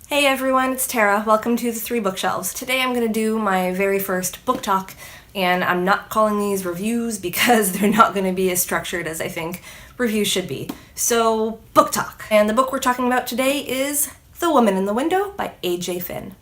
Hey everyone, it's Tara. Welcome to the Three Bookshelves. Today I'm going to do my very first book talk, and I'm not calling these reviews because they're not going to be as structured as I think reviews should be. So, book talk. And the book we're talking about today is The Woman in the Window by A.J. Finn.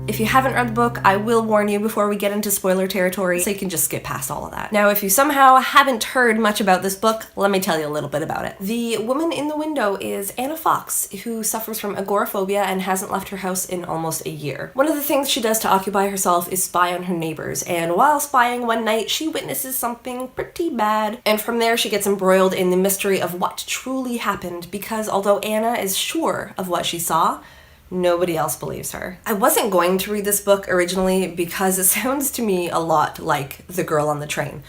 If you haven't read the book, I will warn you before we get into spoiler territory, so you can just skip past all of that. Now, if you somehow haven't heard much about this book, let me tell you a little bit about it. The Woman in the Window is Anna Fox, who suffers from agoraphobia and hasn't left her house in almost a year. One of the things she does to occupy herself is spy on her neighbors, and while spying one night, she witnesses something pretty bad, and from there she gets embroiled in the mystery of what truly happened, because although Anna is sure of what she saw, nobody else believes her. I wasn't going to read this book originally because it sounds to me a lot like The Girl on the Train.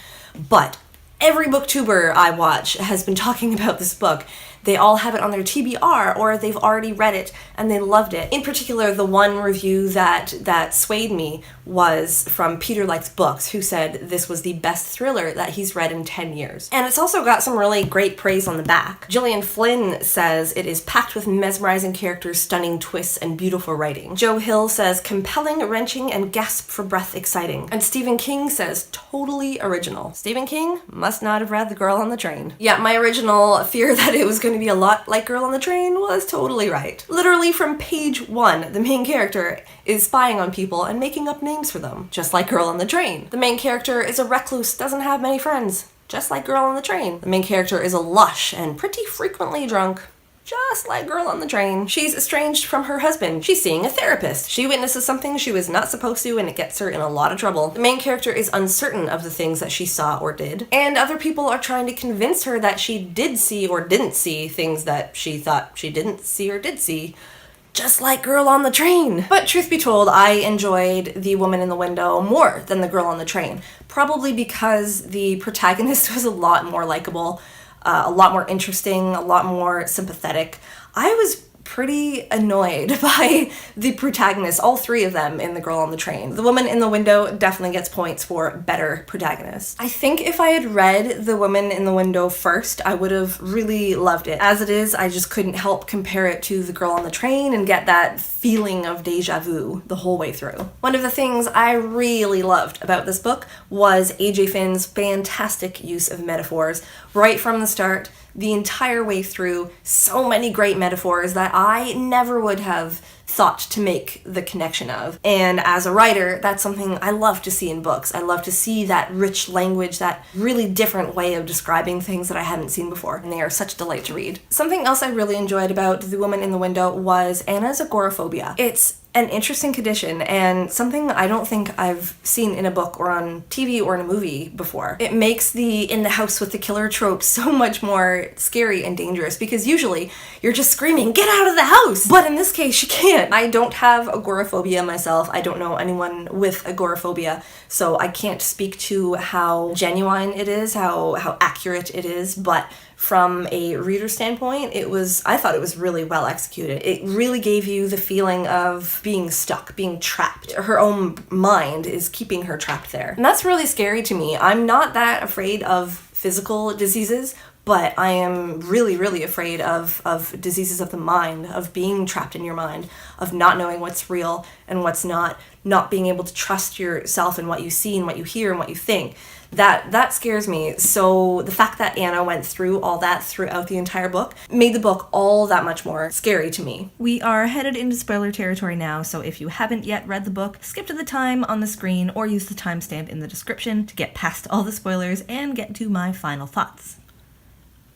But every booktuber I watch has been talking about this book. They all have it on their TBR, or they've already read it and they loved it. In particular, the one review that swayed me was from Peter Likes Books, who said this was the best thriller that he's read in 10 years. And it's also got some really great praise on the back. Gillian Flynn says it is packed with mesmerizing characters, stunning twists, and beautiful writing. Joe Hill says compelling, wrenching, and gasp for breath exciting. And Stephen King says totally original. Stephen King must not have read The Girl on the Train. Yeah, my original fear that it was going to be a lot like Girl on the Train was totally right. Literally from page 1, the main character is spying on people and making up names for them, just like Girl on the Train. The main character is a recluse, doesn't have many friends, just like Girl on the Train. The main character is a lush and pretty frequently drunk, just like Girl on the Train. She's estranged from her husband. She's seeing a therapist. She witnesses something she was not supposed to, and it gets her in a lot of trouble. The main character is uncertain of the things that she saw or did, and other people are trying to convince her that she did see or didn't see things that she thought she didn't see or did see, just like Girl on the Train. But truth be told, I enjoyed The Woman in the Window more than The Girl on the Train, probably because the protagonist was a lot more likable, a lot more interesting, a lot more sympathetic. I was pretty annoyed by the protagonists, all three of them in The Girl on the Train. The Woman in the Window definitely gets points for better protagonist. I think if I had read The Woman in the Window first, I would have really loved it. As it is, I just couldn't help compare it to The Girl on the Train and get that feeling of deja vu the whole way through. One of the things I really loved about this book was A.J. Finn's fantastic use of metaphors right from the start, the entire way through. So many great metaphors that I never would have thought to make the connection of. And as a writer, that's something I love to see in books. I love to see that rich language, that really different way of describing things that I haven't seen before, and they are such a delight to read. Something else I really enjoyed about The Woman in the Window was Anna's agoraphobia. It's an interesting condition and something I don't think I've seen in a book or on TV or in a movie before. It makes the in the house with the killer trope so much more scary and dangerous, because usually you're just screaming, get out of the house! But in this case, you can't. I don't have agoraphobia myself. I don't know anyone with agoraphobia, so I can't speak to how genuine it is, how accurate it is, but from a reader standpoint, I thought it was really well executed. It really gave you the feeling of being stuck, being trapped. Her own mind is keeping her trapped there. And that's really scary to me. I'm not that afraid of physical diseases, but I am really, really afraid of diseases of the mind, of being trapped in your mind, of not knowing what's real and what's not being able to trust yourself and what you see and what you hear and what you think. That scares me. So the fact that Anna went through all that throughout the entire book made the book all that much more scary to me. We are headed into spoiler territory now, so if you haven't yet read the book, skip to the time on the screen or use the timestamp in the description to get past all the spoilers and get to my final thoughts.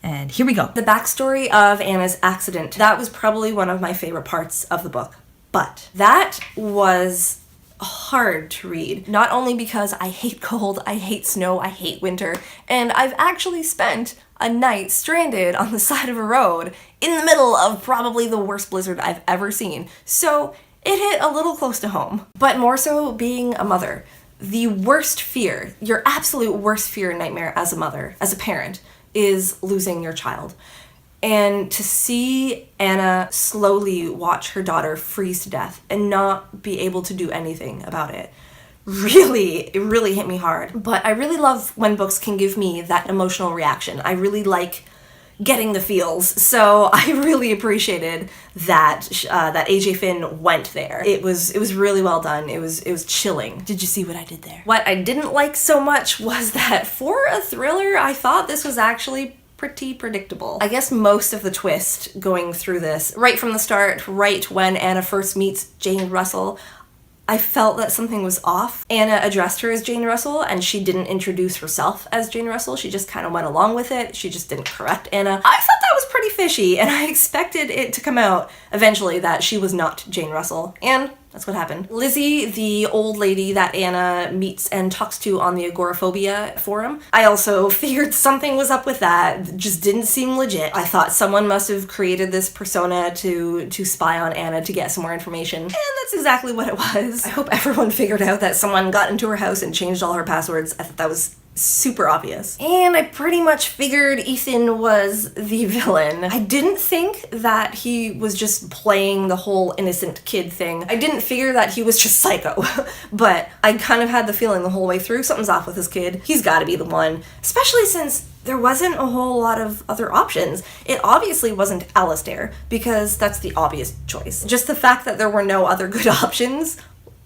And here we go. The backstory of Anna's accident, that was probably one of my favorite parts of the book. But that was hard to read, not only because I hate cold, I hate snow, I hate winter, and I've actually spent a night stranded on the side of a road in the middle of probably the worst blizzard I've ever seen. So it hit a little close to home, but more so being a mother. The worst fear, your absolute worst fear and nightmare as a mother, as a parent, is losing your child. And to see Anna slowly watch her daughter freeze to death and not be able to do anything about it it really hit me hard. But I really love when books can give me that emotional reaction. I really like getting the feels. So I really appreciated that AJ Finn went there. It was really well done. It was chilling. Did you see what I did there? What I didn't like so much was that for a thriller, I thought this was actually pretty predictable. I guess most of the twist going through this, right from the start, right when Anna first meets Jane Russell, I felt that something was off. Anna addressed her as Jane Russell, and she didn't introduce herself as Jane Russell. She just kind of went along with it. She just didn't correct Anna. I thought that was pretty fishy, and I expected it to come out eventually that she was not Jane Russell. And that's what happened. Lizzie, the old lady that Anna meets and talks to on the agoraphobia forum, I also figured something was up with that. It just didn't seem legit. I thought someone must have created this persona to spy on Anna to get some more information. And that's exactly what it was. I hope everyone figured out that someone got into her house and changed all her passwords. I thought that was super obvious. And I pretty much figured Ethan was the villain. I didn't think that he was just playing the whole innocent kid thing. I didn't figure that he was just psycho, but I kind of had the feeling the whole way through something's off with this kid. He's gotta be the one, especially since there wasn't a whole lot of other options. It obviously wasn't Alistair, because that's the obvious choice. Just the fact that there were no other good options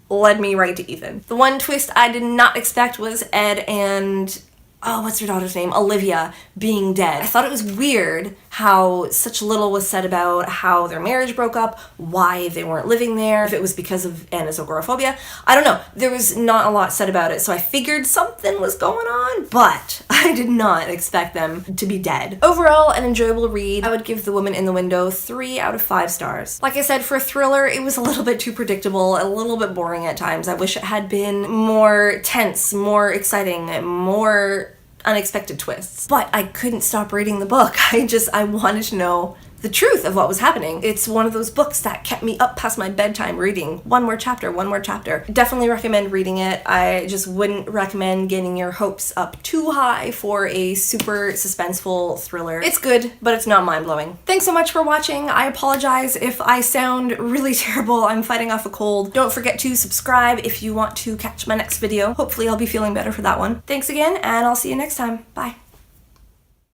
led me right to Ethan. The one twist I did not expect was Ed and, what's her daughter's name? Olivia being dead. I thought it was weird how such little was said about how their marriage broke up, why they weren't living there, if it was because of Anna's agoraphobia. I don't know. There was not a lot said about it, so I figured something was going on, but I did not expect them to be dead. Overall, an enjoyable read. I would give The Woman in the Window 3 out of 5 stars. Like I said, for a thriller, it was a little bit too predictable, a little bit boring at times. I wish it had been more tense, more exciting, more unexpected twists. But I couldn't stop reading the book. I wanted to know the truth of what was happening. It's one of those books that kept me up past my bedtime reading one more chapter. Definitely recommend reading it. I just wouldn't recommend getting your hopes up too high for a super suspenseful thriller. It's good, but it's not mind-blowing. Thanks so much for watching. I apologize if I sound really terrible. I'm fighting off a cold. Don't forget to subscribe if you want to catch my next video. Hopefully I'll be feeling better for that one. Thanks again, and I'll see you next time. Bye.